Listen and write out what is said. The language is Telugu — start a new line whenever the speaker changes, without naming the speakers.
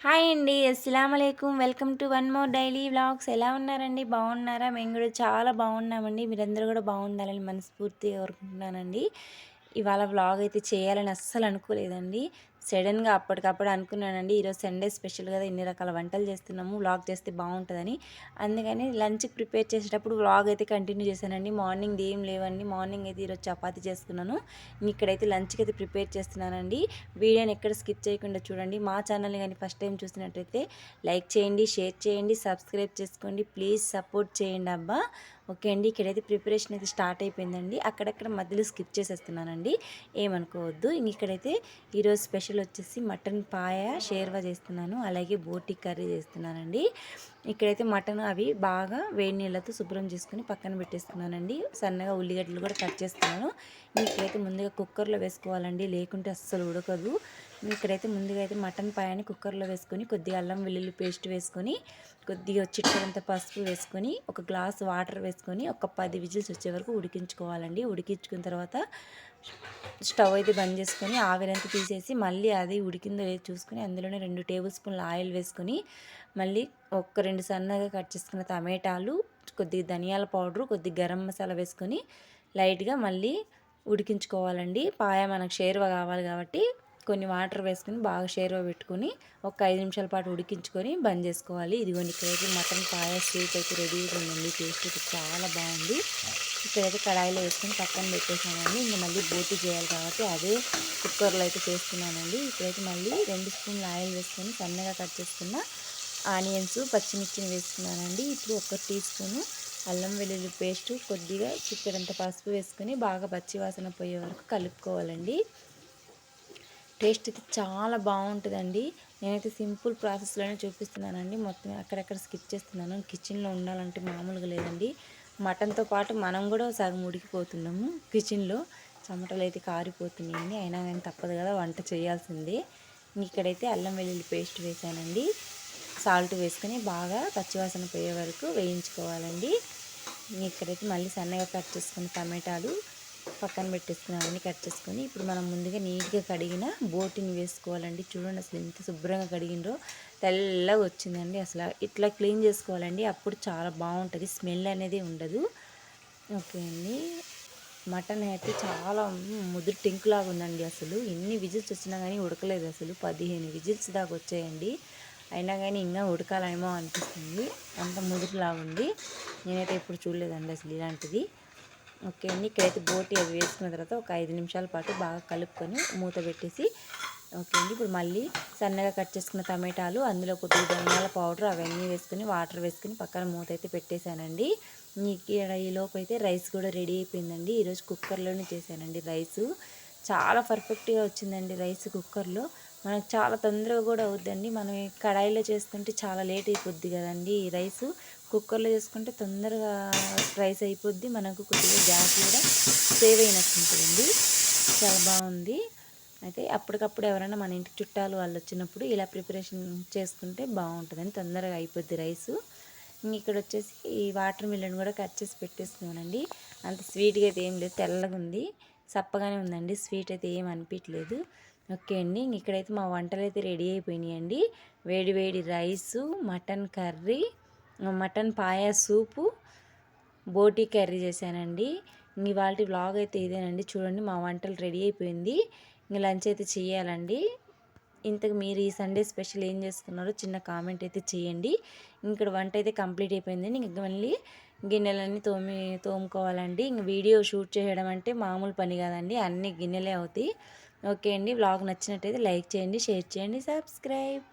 హాయ్ అండి. అస్సలాముఅలైకుం. Welcome to one more daily vlogs. ఎలా ఉన్నారండి? బాగున్నారా? మేము కూడా చాలా బాగున్నామండి. మీరందరూ కూడా బాగుండాలని మనస్ఫూర్తిగా కోరుకుంటున్నానండి. ఇవాళ వ్లాగ్ అయితే చేయాలని అస్సలు అనుకోలేదండి. సడన్గా అప్పటికప్పుడు అనుకున్నానండి. ఈరోజు సండే స్పెషల్ కదా, ఇన్ని రకాల వంటలు చేస్తున్నాము, వ్లాగ్ చేస్తే బాగుంటుందని. అందుకని లంచ్కి ప్రిపేర్ చేసేటప్పుడు వ్లాగ్ అయితే కంటిన్యూ చేశానండి. మార్నింగ్ ఏం లేవండి. మార్నింగ్ అయితే ఈరోజు చపాతీ చేసుకున్నాను. ఇక్కడైతే లంచ్కి అయితే ప్రిపేర్ చేస్తున్నానండి. వీడియోని ఎక్కడ స్కిప్ చేయకుండా చూడండి. మా ఛానల్ని కానీ ఫస్ట్ టైం చూసినట్టయితే లైక్ చేయండి, షేర్ చేయండి, సబ్స్క్రైబ్ చేసుకోండి. ప్లీజ్ సపోర్ట్ చేయండి అబ్బా. ఓకే అండి. ఇక్కడైతే ప్రిపరేషన్ అయితే స్టార్ట్ అయిపోయిందండి. అక్కడక్కడ మధ్యలో స్కిప్ చేసేస్తున్నానండి, ఏమనుకోవద్దు. ఇక్కడైతే ఈరోజు స్పెషల్ వచ్చేసి మటన్ పాయ షేర్వా చేస్తున్నాను, అలాగే బోటి కర్రీ చేస్తున్నానండి. ఇక్కడైతే మటన్ అవి బాగా వేడి నీళ్ళతో శుభ్రం చేసుకుని పక్కన పెట్టేసుకున్నానండి. సన్నగా ఉల్లిగడ్డలు కూడా కట్ చేస్తున్నాను. ఇక్కడైతే ముందుగా కుక్కర్లో వేసుకోవాలండి, లేకుంటే అస్సలు ఉడకదు. ఇక్కడైతే ముందుగా అయితే మటన్ పాయాన్ని కుక్కర్లో వేసుకొని కొద్దిగా అల్లం వెల్లుల్లి పేస్ట్ వేసుకొని కొద్దిగా చిటికెడంత పసుపు వేసుకొని ఒక గ్లాస్ వాటర్ వేసుకొని ఒక 10 విజిల్స్ వచ్చే వరకు ఉడికించుకోవాలండి. ఉడికించుకున్న తర్వాత స్టవ్ అయితే బంద్ చేసుకొని ఆవిరంతా తీసేసి మళ్ళీ అది ఉడికిందో లేదో చూసుకొని అందులోనే 2 టేబుల్ స్పూన్ల ఆయిల్ వేసుకొని మళ్ళీ ఒక 2 సన్నగా కట్ చేసుకున్న టమాటాలు, కొద్దిగా ధనియాల పౌడరు, కొద్దిగా గరం మసాలా వేసుకొని లైట్గా మళ్ళీ ఉడికించుకోవాలండి. పాయ మనకు షేర్వా కావాలి కాబట్టి కొన్ని వాటర్ వేసుకొని బాగా షేర్వా పెట్టుకొని ఒక 5 నిమిషాల పాటు ఉడికించుకొని బంద్ చేసుకోవాలి. ఇదిగోండి, ఇక్కడైతే మటన్ పాయ స్వీట్ అయితే రెడీగా ఉందండి. టేస్ట్ అయితే చాలా బాగుంది. ఇక్కడైతే కడాయిలో వేసుకొని పక్కన పెట్టేసానండి. ఇంకా మళ్ళీ బోటి చేయాలి కాబట్టి అదే కుక్కర్లో అయితే చేస్తున్నానండి. ఇక్కడైతే మళ్ళీ 2 స్పూన్ల ఆయిల్ వేసుకొని సన్నగా కట్ చేసుకున్న ఆనియన్స్, పచ్చిమిర్చిని వేసుకున్నానండి. ఇప్పుడు 1 టీ స్పూను అల్లం వెల్లుల్లి పేస్టు, కొద్దిగా చిక్కడంత పసుపు వేసుకొని బాగా పచ్చివాసన పోయే వరకు కలుపుకోవాలండి. టేస్ట్ అయితే చాలా బాగుంటుందండి. నేనైతే సింపుల్ ప్రాసెస్లోనే చూపిస్తున్నానండి. మొత్తం అక్కడక్కడ స్కిప్ చేస్తున్నాను. కిచెన్లో ఉండాలంటే మామూలుగా లేదండి. మటన్తో పాటు మనం కూడా సగం ఉడికిపోతున్నాము కిచెన్లో. చెమటలు అయితే కారిపోతున్నాయండి. అయినా కానీ తప్పదు కదా, వంట చేయాల్సిందే. ఇక్కడైతే అల్లం వెల్లుల్లి పేస్ట్ వేసానండి. సాల్ట్ వేసుకొని బాగా పచ్చివాసన పోయే వరకు వేయించుకోవాలండి. ఇక్కడైతే మళ్ళీ సన్నగా కట్ చేసుకుని టమాటాలు పక్కన పెట్టేసుకున్నామని కట్ చేసుకొని ఇప్పుడు మనం ముందుగా నీట్గా కడిగిన బోటిని వేసుకోవాలండి. చూడండి అసలు ఎంత శుభ్రంగా కడిగినరో, తెల్లగా వచ్చిందండి. అసలు ఇట్లా క్లీన్ చేసుకోవాలండి, అప్పుడు చాలా బాగుంటుంది, స్మెల్ అనేది ఉండదు. ఓకే అండి. మటన్ అయితే చాలా ముదురు టెంకులాగా ఉందండి. అసలు ఎన్ని విజిల్స్ వచ్చినా కానీ ఉడకలేదు. అసలు 15 విజిల్స్ దాకా వచ్చాయండి. అయినా కానీ ఇంకా ఉడకాలేమో అనిపిస్తుంది, అంత ముదురులాగా ఉంది. నేనైతే ఎప్పుడు చూడలేదండి అసలు ఇలాంటిది. ఓకే అండి. ఇక్కడైతే బోటి అది వేసుకున్న తర్వాత ఒక 5 నిమిషాల పాటు బాగా కలుపుకొని మూత పెట్టేసి, ఓకే అండి, ఇప్పుడు మళ్ళీ సన్నగా కట్ చేసుకున్న టమాటాలు, అందులో కొద్దిగా ధనియాల పౌడర్ అవన్నీ వేసుకొని వాటర్ వేసుకొని పక్కన మూత అయితే పెట్టేశానండి. ఈలోపు అయితే రైస్ కూడా రెడీ అయిపోయిందండి. ఈరోజు కుక్కర్లోనే చేశానండి రైసు. చాలా పర్ఫెక్ట్గా వచ్చిందండి రైస్ కుక్కర్లో. మనకు చాలా తొందరగా కూడా అవుద్దండి. మనం కడాయిలో చేసుకుంటే చాలా లేట్ అయిపోద్ది కదండి. ఈ రైసు కుక్కర్లో చేసుకుంటే తొందరగా రైస్ అయిపోద్ది, మనకు కొద్దిగా గ్యాస్ కూడా సేవ్ అయినట్టు ఉంటుందండి. చాలా బాగుంది. అయితే అప్పటికప్పుడు ఎవరైనా మన ఇంటికి చుట్టాలు వాళ్ళు వచ్చినప్పుడు ఇలా ప్రిపరేషన్ చేసుకుంటే బాగుంటుందని తొందరగా అయిపోద్ది రైసు. ఇక్కడ వచ్చేసి ఈ వాటర్ మిలన్ కూడా కట్ చేసి పెట్టేసుకున్నానండి. అంత స్వీట్గా అయితే ఏం లేదు, తెల్లగా ఉంది, సప్పగానే ఉందండి. స్వీట్ అయితే ఏం అనిపించలేదు. ఓకే అండి. ఇక్కడైతే మా వంటలు అయితే రెడీ అయిపోయినాయండి. వేడి వేడి రైసు, మటన్ కర్రీ, మటన్ పాయ సూపు, బోటీ కర్రీ చేశానండి. ఇవాళ వ్లాగ్ అయితే ఇదేనండి. చూడండి, మా వంటలు రెడీ అయిపోయింది. ఇంక లంచ్ అయితే చేయాలండి. ఇంతకు మీరు ఈ సండే స్పెషల్ ఏం చేసుకున్నారో చిన్న కామెంట్ అయితే చేయండి. ఇక్కడ వంట అయితే కంప్లీట్ అయిపోయిందండి. ఇంక మళ్ళీ గిన్నెలన్నీ తోముకోవాలండి. ఇంక వీడియో షూట్ చేయడం అంటే మామూలు పని కాదండి, అన్ని గిన్నెలే అవుతాయి. ఓకే అండి. వ్లాగ్ నచ్చినట్టయితే లైక్ చేయండి, షేర్ చేయండి, సబ్స్క్రైబ్.